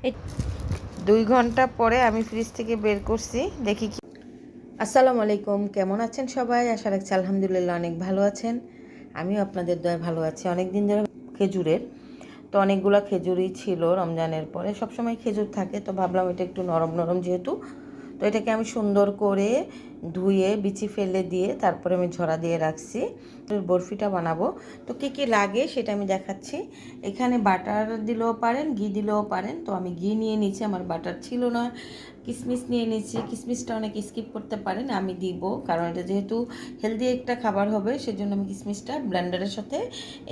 এই 2 ঘন্টা পরে আমি ফ্রিজ থেকে বের করছি, দেখি কি। আসসালামু আলাইকুম, কেমন আছেন সবাই? আশা রাখছি আলহামদুলিল্লাহ অনেক ভালো আছেন। আমিও আপনাদের দয়ায় ভালো আছি। অনেক দিন ধরে খেজুরের তো অনেকগুলো খেজুরই ছিল রমজানের পরে, সবসময় খেজুর থাকে, তো ভাবলাম এটা একটু নরম নরম যেহেতু, তো এটাকে আমি সুন্দর করে ধুয়ে বিচি ফেলে দিয়ে তারপরে আমি ঝরা দিয়ে রাখছি। বরফিটা বানাবো, তো কী কী লাগে সেটা আমি দেখাচ্ছি। এখানে বাটার দিলেও পারেন, ঘি দিলেও পারেন, তো আমি ঘি নিয়ে নিচ্ছি, আমার বাটার ছিল না। কিশমিশ নিয়ে নিচ্ছি, কিশমিশটা অনেক স্কিপ করতে পারেন, আমি দিব, কারণ এটা যেহেতু হেলদি একটা খাবার হবে সেজন্য আমি কিশমিশটা ব্লেন্ডারের সাথে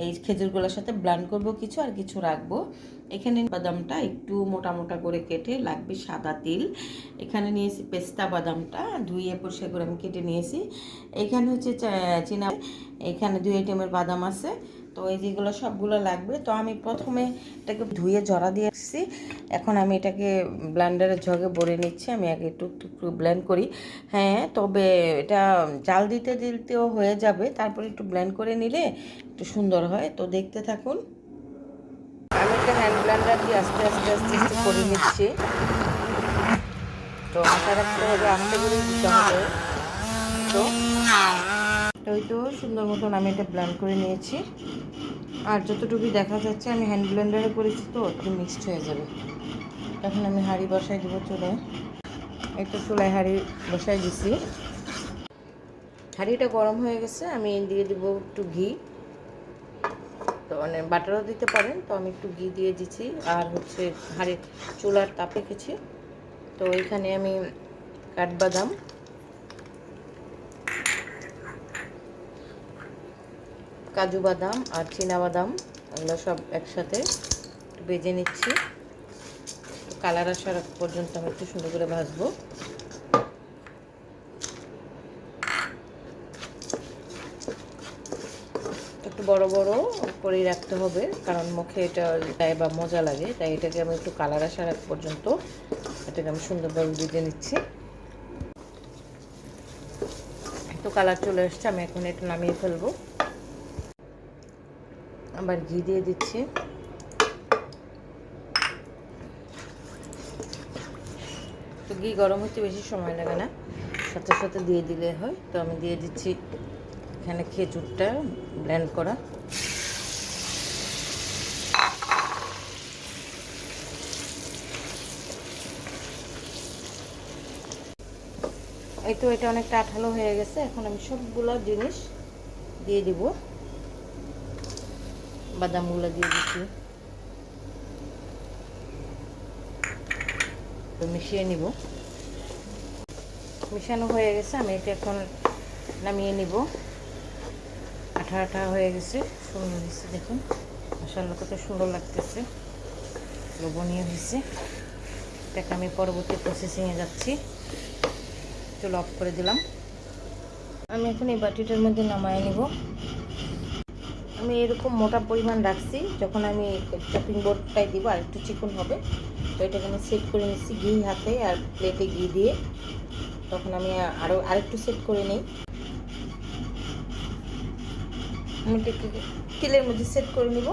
এই খেজুরগুলোর সাথে ব্লেন্ড করব কিছু, আর কিছু রাখবো। এখানে বাদামটা একটু মোটা মোটা করে কেটে লাগবে, সাদা তিল এখানে নিয়েছি, পেস্তা বাদামটা ধুয়ে পরিষ্কার করে আমি কেটে নিয়েছি। এখানে হচ্ছে চীনা, এখানে 2 আইটেমের বাদাম আছে, তো এই যেগুলো সবগুলো লাগবে। তো আমি প্রথমে এটাকে ধুয়ে জরা দিয়ে আসছি, এখন আমি এটাকে ব্লেন্ডারের জগে ভরে নিচ্ছি। আমি আগে একটু একটু ব্লেন্ড করি, হ্যাঁ, তবে এটা জাল দিতে দিতেও হয়ে যাবে, তারপরে একটু ব্লেন্ড করে নিলে একটু সুন্দর হয়। তো দেখতে থাকুন, আমি একটা হ্যান্ড ব্লেন্ডার দিয়ে আস্তে আস্তে আস্তে আস্তে করে নিচ্ছি। তো মাথায় রাখতে হবে, আস্তে করে দিতে হবে। তো ওই তো সুন্দর মতন আমি এটা ব্লেন্ড করে নিয়েছি, আর যতটুকু দেখা যাচ্ছে আমি হ্যান্ড ব্লেন্ডারে করেছি, তো একটু মিক্সড হয়ে যাবে। এখন আমি হাঁড়ি বসাই দেবো চুলায়। এই তো চুলায় হাঁড়ি বসাই দিছি, হাঁড়িটা গরম হয়ে গেছে, আমি দিয়ে দিব একটু ঘি, তো মানে বাটারও দিতে পারেন, তো আমি একটু ঘি দিয়ে দিচ্ছি। আর হচ্ছে হাঁড়ির চুলার তাপ রেখেছি, তো এখানে আমি কাঠবাদাম, কাজু বাদাম আর চীনা বাদাম এগুলো সব একসাথে একটু ভেজে নিচ্ছি। কালার আসার পর্যন্ত আমি একটু সুন্দর করে ভাজবো। একটু বড় বড় করেই রাখতে হবে, কারণ মুখে এটা দেয় বা মজা লাগে, তাই এটাকে আমি একটু কালার আসার আগ পর্যন্ত এটাকে আমি সুন্দরভাবে ভেজে নিচ্ছি। একটু কালার চলে আসছে, আমি এখন এটা নামিয়ে ফেলবো। আবার ঘি দিয়ে দিচ্ছি, তো ঘি গরম হতে বেশি সময় লাগে না, সাথে সাথে দিয়ে দিলে হয়। তো আমি দিয়ে দিচ্ছি এখানে খেজুরটা ব্লেন্ড করা। এই তো এটা অনেকটা আঠালো হয়ে গেছে, এখন আমি সবগুলো জিনিস দিয়ে দিব। বাদামগুলো দিয়ে দিচ্ছি, তো মিশিয়ে নিব। মিশানো হয়ে গেছে, আমি এটা এখন নামিয়ে নিব। আঠা আঠা হয়ে গেছে, সুন্দর হয়েছে, দেখুন মাশাআল্লাহ কত সুন্দর লাগতেছে, লোভনীয় হয়েছে। এটাকে আমি পরবর্তী প্রসেসিংয়ে যাচ্ছি। চলো অফ করে দিলাম। আমি এখন এই বাটিটার মধ্যে নামায় নিব। আমি এরকম মোটা পরিমাণ রাখছি, যখন আমি চপিং বোর্ডটাই দিব আর একটু চিকন হবে, তো এটাকে আমি সেট করে নিচ্ছি ঘি হাতে আর প্লেটে ঘি দিয়ে। তখন আমি আরেকটু সেট করে নিই। আমি এটাকে তেলের মধ্যে সেট করে নিব।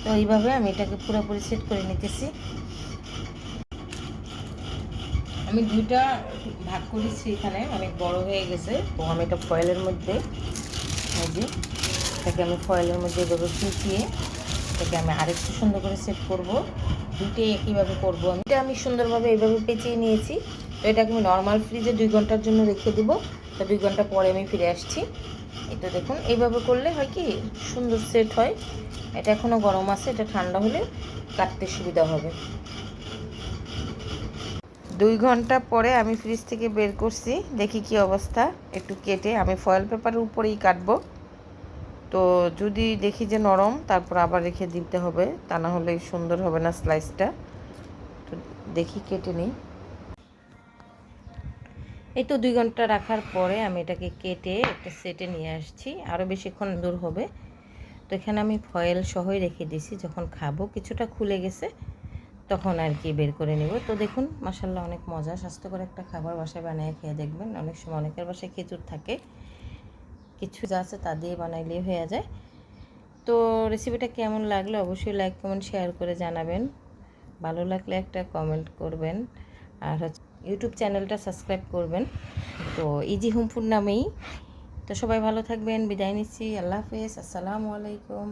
তো এইভাবে আমি এটাকে পুরোপুরি সেট করে নিতেছি। আমি 2টা ভাগ করেছি, এখানে অনেক বড় হয়ে গেছে, তো আমি এটা ফয়েলের মধ্যে, এই যে এটাকে আমি ফয়েলের মধ্যে এভাবে ফুটিয়ে এটাকে আমি আরেকটু সুন্দর করে সেট করব। দুটোই একইভাবে করব। আমি সুন্দরভাবে এইভাবে পেঁচিয়ে নিয়েছি। তো এটাকে আমি নর্মাল ফ্রিজে 2 ঘন্টার জন্য রেখে দেবো। তো 2 ঘন্টা পরে আমি ফিরে আসছি। এটা দেখুন, এইভাবে করলে হয় কি সুন্দর সেট হয়। এটা এখনও গরম আছে, এটা ঠান্ডা হলে কাটতে সুবিধা হবে। 2 ঘন্টা পরে আমি ফ্রিজ থেকে বের করছি, দেখি কি অবস্থা। একটু কেটে আমি ফয়েল পেপারের উপরেই কাটবো, তো যদি দেখি যে নরম, তারপর আবার রেখে দিতে হবে, তা না হলে সুন্দর হবে না স্লাইসটা। তো দেখি কেটে নিই। এই তো 2 ঘন্টা রাখার পরে আমি এটাকে কেটে একটা সেটে নিয়ে আসছি, আরও বেশিক্ষণ দূর হবে। তো এখানে আমি ফয়েল সহই রেখে দিয়েছি, যখন খাবো কিছুটা খুলে গেছে তখন আর কি বের করে নেব। তো দেখুন মাশাআল্লাহ অনেক মজা, স্বাস্থ্যকর একটা খাবার, বাসায় বানিয়ে খেয়ে দেখবেন। অনেক সময় অনেকের বাসায় খেজুর থাকে, কিছু যা আছে তা দিয়ে বানাইলেই হয়ে যায়। তো রেসিপিটা কেমন লাগলো অবশ্যই লাইক কমেন্ট শেয়ার করে জানাবেন, ভালো লাগলে একটা কমেন্ট করবেন, আর হচ্ছে ইউটিউব চ্যানেলটা সাবস্ক্রাইব করবেন। তো ইজি হোম ফুড নামেই। তো সবাই ভালো থাকবেন, বিদায় নিচ্ছি, আল্লাহ হাফেজ, আসসালামু আলাইকুম।